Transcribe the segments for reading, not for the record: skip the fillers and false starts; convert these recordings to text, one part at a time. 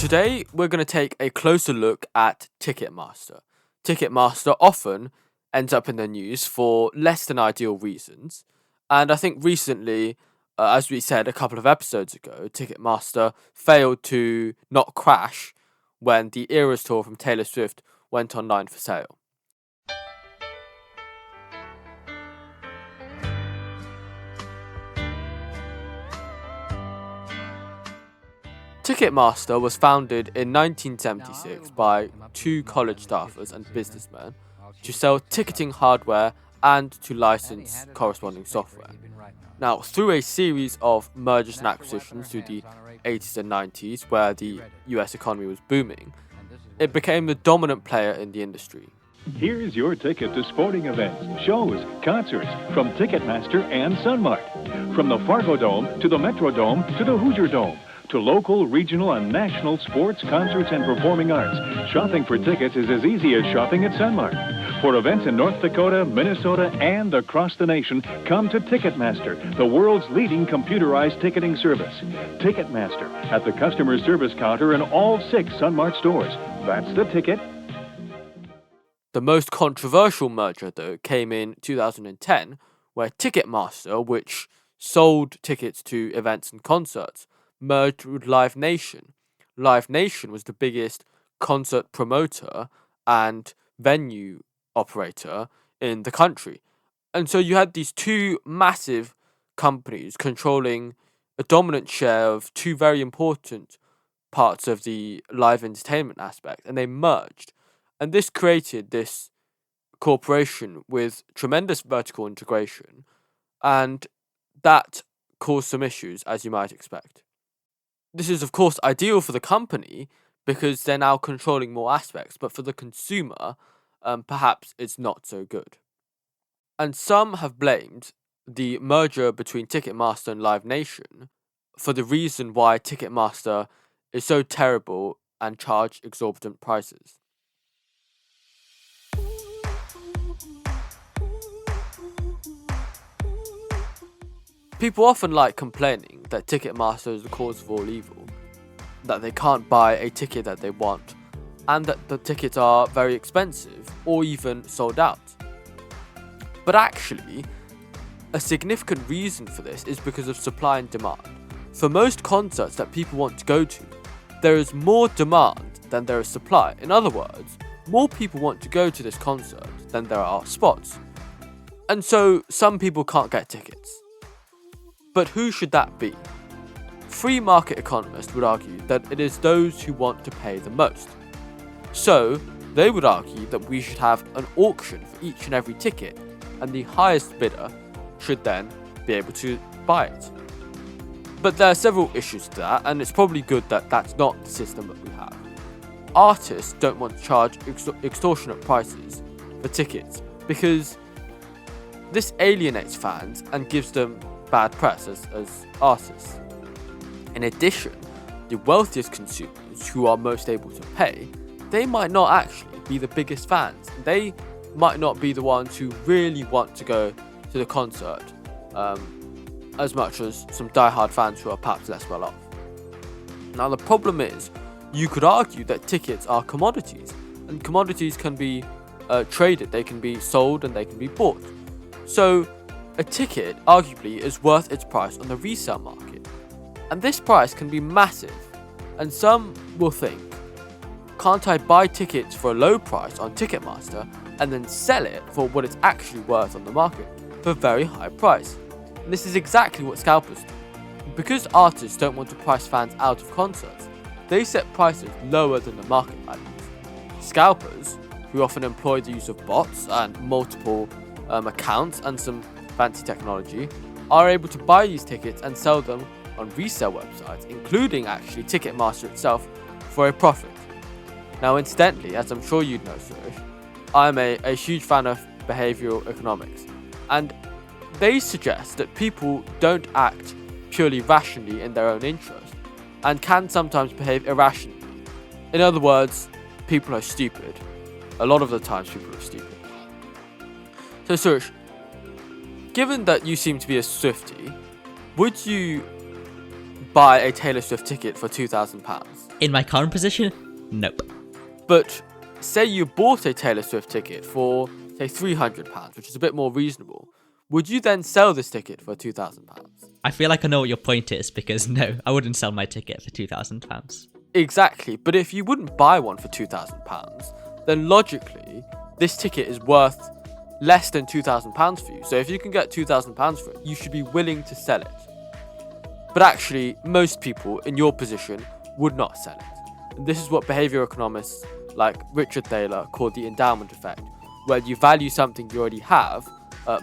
Today, we're going to take a closer look at Ticketmaster. Ticketmaster often ends up in the news for less than ideal reasons. And I think recently, as we said a couple of episodes ago, Ticketmaster failed to not crash when the Eras Tour from Taylor Swift went online for sale. Ticketmaster was founded in 1976 by two college staffers and businessmen to sell ticketing hardware and to license corresponding software. Now, through a series of mergers and acquisitions through the 80s and 90s, where the US economy was booming, it became the dominant player in the industry. Here's your ticket to sporting events, shows, concerts from Ticketmaster and Sunmark. From the Fargo Dome to the Metro Dome to the Hoosier Dome, to local, regional, and national sports, concerts, and performing arts, shopping for tickets is as easy as shopping at Sunmark. For events in North Dakota, Minnesota, and across the nation, come to Ticketmaster, the world's leading computerized ticketing service. Ticketmaster, at the customer service counter in all 6 Sunmark stores. That's the ticket. The most controversial merger, though, came in 2010, where Ticketmaster, which sold tickets to events and concerts, merged with Live Nation. Live Nation was the biggest concert promoter and venue operator in the country. And so you had these two massive companies controlling a dominant share of two very important parts of the live entertainment aspect, and they merged. And this created this corporation with tremendous vertical integration, and that caused some issues, as you might expect. This is, of course, ideal for the company because they're now controlling more aspects, but for the consumer, perhaps it's not so good. And some have blamed the merger between Ticketmaster and Live Nation for the reason why Ticketmaster is so terrible and charge exorbitant prices. People often like complaining that Ticketmaster is the cause of all evil, that they can't buy a ticket that they want, and that the tickets are very expensive or even sold out. But actually, a significant reason for this is because of supply and demand. For most concerts that people want to go to, there is more demand than there is supply. In other words, more people want to go to this concert than there are spots. And so some people can't get tickets. But who should that be? Free market economists would argue that it is those who want to pay the most. So, they would argue that we should have an auction for each and every ticket, and the highest bidder should then be able to buy it. But there are several issues to that, and it's probably good that that's not the system that we have. Artists don't want to charge extortionate prices for tickets because this alienates fans and gives them bad press as artists. In addition, the wealthiest consumers who are most able to pay, they might not actually be the biggest fans. They might not be the ones who really want to go to the concert as much as some die-hard fans who are perhaps less well off. Now the problem is, you could argue that tickets are commodities, and commodities can be traded, they can be sold and they can be bought. So a ticket, arguably, is worth its price on the resale market. And this price can be massive. And some will think, can't I buy tickets for a low price on Ticketmaster and then sell it for what it's actually worth on the market for a very high price? And this is exactly what scalpers do. Because artists don't want to price fans out of concerts, they set prices lower than the market values. Scalpers, who often employ the use of bots and multiple accounts and some fancy technology, are able to buy these tickets and sell them on resale websites, including actually Ticketmaster itself, for a profit. Now incidentally, as I'm sure you'd know, Suresh, I'm a huge fan of behavioural economics, and they suggest that people don't act purely rationally in their own interest and can sometimes behave irrationally. In other words, people are stupid. A lot of the times people are stupid. So Suresh, given that you seem to be a Swiftie, would you buy a Taylor Swift ticket for £2,000. In my current position, nope. But say you bought a Taylor Swift ticket for, say, £300, which is a bit more reasonable. Would you then sell this ticket for £2,000? I feel like I know what your point is, because no, I wouldn't sell my ticket for £2,000. Exactly, but if you wouldn't buy one for £2,000, then logically, this ticket is worth less than £2,000 for you. So if you can get £2,000 for it, you should be willing to sell it. But actually, most people in your position would not sell it. And this is what behavioral economists like Richard Thaler call the endowment effect, where you value something you already have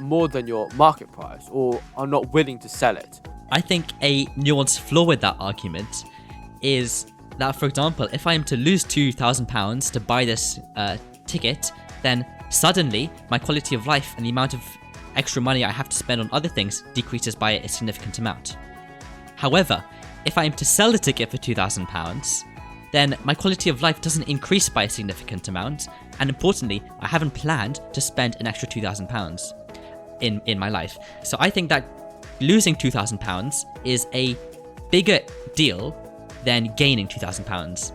more than your market price, or are not willing to sell it. I think a nuanced flaw with that argument is that, for example, if I am to lose £2,000 to buy this ticket, then suddenly my quality of life and the amount of extra money I have to spend on other things decreases by a significant amount. However, if I am to sell the ticket for £2,000, then my quality of life doesn't increase by a significant amount, and importantly, I haven't planned to spend an extra £2,000 in my life. So I think that losing £2,000 is a bigger deal than gaining £2,000.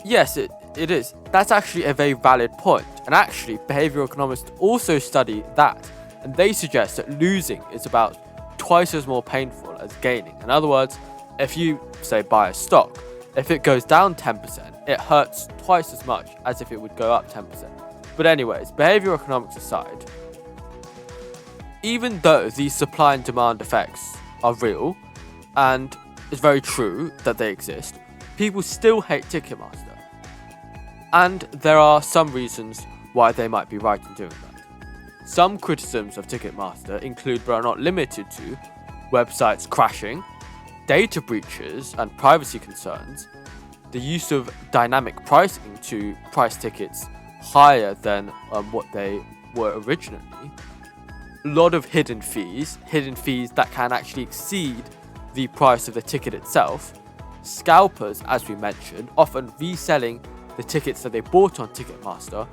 Yes, it is. That's actually a very valid point. And actually, behavioral economists also study that. And they suggest that losing is about twice as more painful as gaining. In other words, if you, say, buy a stock, if it goes down 10%, it hurts twice as much as if it would go up 10%. But anyways, behavioral economics aside, even though these supply and demand effects are real, and it's very true that they exist, people still hate Ticketmaster. And there are some reasons why they might be right in doing that. Some criticisms of Ticketmaster include, but are not limited to, websites crashing, data breaches and privacy concerns, the use of dynamic pricing to price tickets higher than what they were originally, a lot of hidden fees that can actually exceed the price of the ticket itself, scalpers, as we mentioned, often reselling the tickets that they bought on Ticketmaster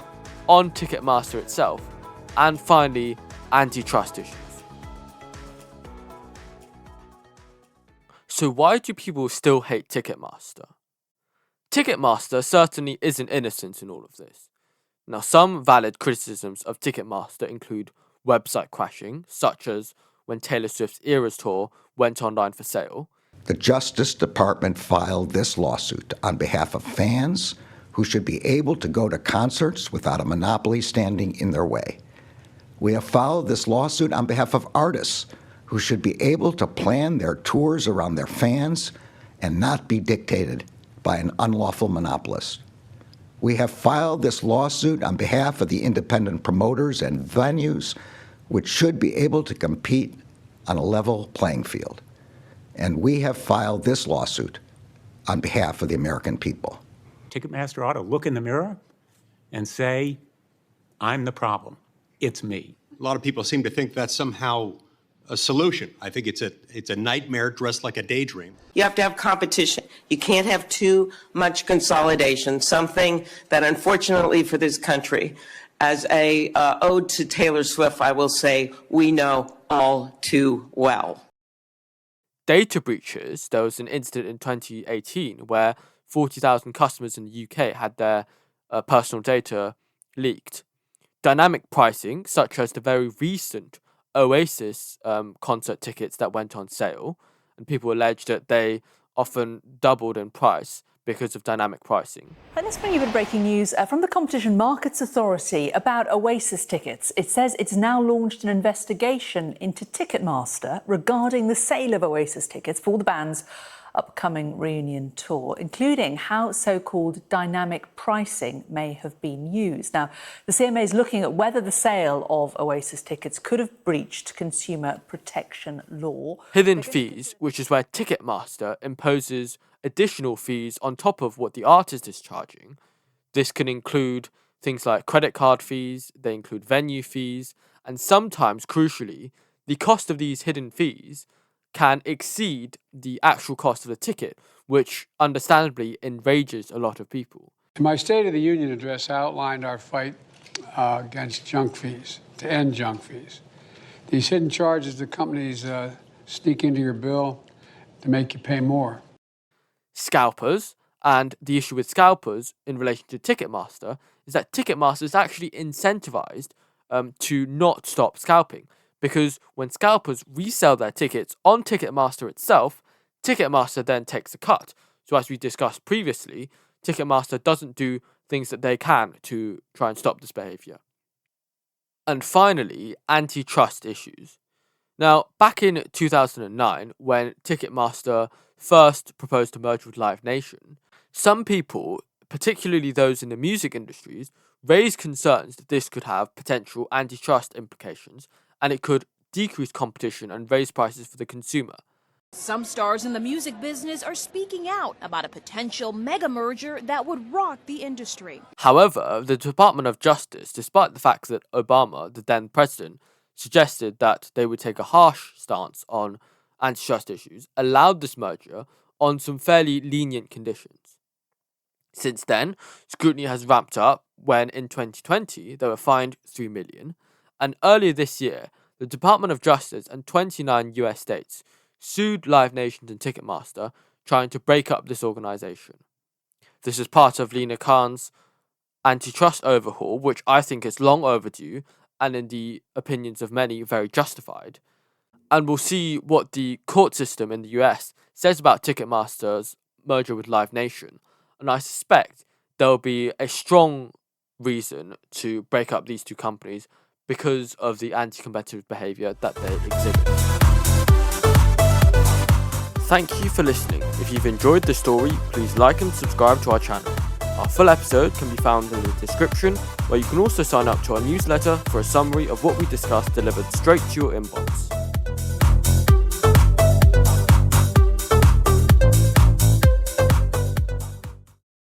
itself, and finally, antitrust issues. So why do people still hate Ticketmaster? Ticketmaster certainly isn't innocent in all of this. Now, some valid criticisms of Ticketmaster include website crashing, such as when Taylor Swift's Eras tour went online for sale. The Justice Department filed this lawsuit on behalf of fans who should be able to go to concerts without a monopoly standing in their way. We have filed this lawsuit on behalf of artists who should be able to plan their tours around their fans and not be dictated by an unlawful monopolist. We have filed this lawsuit on behalf of the independent promoters and venues which should be able to compete on a level playing field. And we have filed this lawsuit on behalf of the American people. Ticketmaster ought to look in the mirror and say, I'm the problem. It's me. A lot of people seem to think that's somehow a solution. I think it's a nightmare dressed like a daydream. You have to have competition. You can't have too much consolidation, something that unfortunately for this country, as a ode to Taylor Swift, I will say, we know all too well. Data breaches. There was an incident in 2018 where 40,000 customers in the UK had their personal data leaked. Dynamic pricing, such as the very recent Oasis concert tickets that went on sale, and people alleged that they often doubled in price because of dynamic pricing. And let's bring you in breaking news from the Competition Markets Authority about Oasis tickets. It says it's now launched an investigation into Ticketmaster regarding the sale of Oasis tickets for the band's upcoming reunion tour, including how so-called dynamic pricing may have been used. Now, the CMA is looking at whether the sale of Oasis tickets could have breached consumer protection law. Hidden fees, which is where Ticketmaster imposes additional fees on top of what the artist is charging. This can include things like credit card fees, they include venue fees, and sometimes, crucially, the cost of these hidden fees can exceed the actual cost of the ticket, which understandably enrages a lot of people. My State of the Union address outlined our fight against junk fees, to end junk fees. These hidden charges that companies sneak into your bill to make you pay more. Scalpers, and the issue with scalpers in relation to Ticketmaster is that Ticketmaster is actually incentivized to not stop scalping, because when scalpers resell their tickets on Ticketmaster itself, Ticketmaster then takes a cut. So as we discussed previously, Ticketmaster doesn't do things that they can to try and stop this behavior. And finally, antitrust issues. Now, back in 2009, when Ticketmaster first proposed to merge with Live Nation, some people, particularly those in the music industries, raised concerns that this could have potential antitrust implications and it could decrease competition and raise prices for the consumer. Some stars in the music business are speaking out about a potential mega merger that would rock the industry. However, the Department of Justice, despite the fact that Obama, the then president, suggested that they would take a harsh stance on antitrust issues, allowed this merger on some fairly lenient conditions. Since then, scrutiny has ramped up when in 2020 they were fined $3 million, and earlier this year, the Department of Justice and 29 US states sued Live Nation and Ticketmaster, trying to break up this organization. This is part of Lina Khan's antitrust overhaul, which I think is long overdue and in the opinions of many very justified. And we'll see what the court system in the US says about Ticketmaster's merger with Live Nation. And I suspect there will be a strong reason to break up these two companies because of the anti-competitive behavior that they exhibit. Thank you for listening. If you've enjoyed the story, please like and subscribe to our channel. Our full episode can be found in the description, where you can also sign up to our newsletter for a summary of what we discussed delivered straight to your inbox.